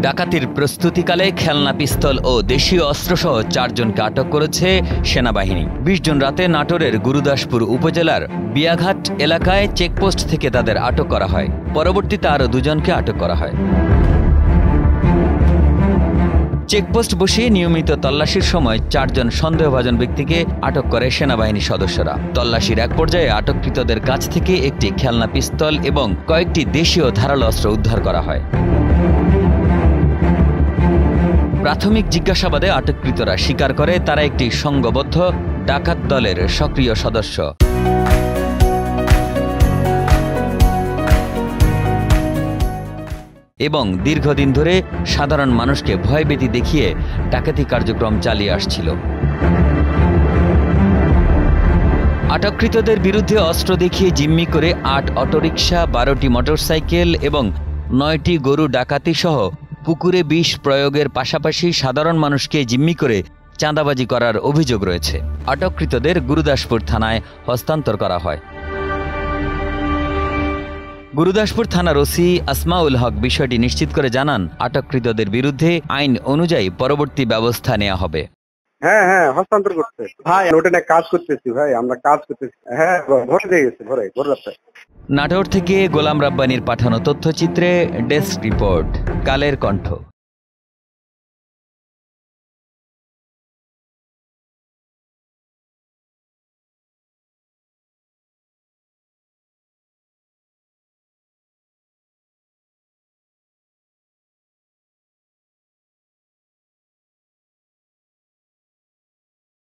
ডাকাতির প্রস্তুতিকালে খেলনা পিস্তল ও দেশীয় অস্ত্রসহ 4 জনকে আটক করেছে সেনাবাহিনী। 20 জুন রাতে নাটোরের গুরুদাসপুর উপজেলার বিয়াঘাট এলাকায় চেকপোস্ট থেকে তাদের আটক করা হয়। পরবর্তীতে আরও 2 জনকে আটক করা হয়। চেকপোস্ট বসিয়ে নিয়মিত তল্লাশির সময় 4 জন সন্দেহভাজন ব্যক্তিকে আটক করে সেনাবাহিনীর সদস্যরা। তল্লাশির এক পর্যায়ে আটককৃতদের কাছ থেকে একটি খেলনা পিস্তল এবং কয়েকটি দেশীয় ধারালো অস্ত্র উদ্ধার করা হয়। প্রাথমিক জিজ্ঞাসাবাদে আটককৃতরা স্বীকার করে তারা একটি সংঘবদ্ধ ডাকাত দলের সক্রিয় সদস্য। এবং দীর্ঘদিন ধরে সাধারণ মানুষকে ভয়ভীতি দেখিয়ে ডাকাতি কার্যক্রম চালিয়ে আসছিল। আটককৃতদের বিরুদ্ধে অস্ত্র দেখিয়ে জিম্মি করে 8 অটোরিকশা, 12টি মোটরসাইকেল এবং 9টি গরু ডাকাতি সহ পুকুরে বিষ প্রয়োগের পাশাপাশি সাধারণ মানুষকে জিম্মি করে চাঁদাবাজি করার অভিযোগ রয়েছে। আটককৃতদের গুরুদাসপুর থানায় হস্তান্তর করা হয়। গুরুদাসপুর থানার ওসি আসমাউল হক বিষয়টি নিশ্চিত করে জানান, আটককৃতদের বিরুদ্ধে আইন অনুযায়ী পরবর্তী ব্যবস্থা নেওয়া হবে। হ্যাঁ হস্তান্তর করতে ভাই, ওটা নিয়ে কাজ করতেছি ভাই, আমরা কাজ করতেছি। হ্যাঁ ভরে দিয়ে গেছে, ভোর রাস্তায়। নাটোর থেকে গোলাম রাব্বানীর পাঠানো তথ্যচিত্রে ডেস্ক রিপোর্ট, কালের কণ্ঠ।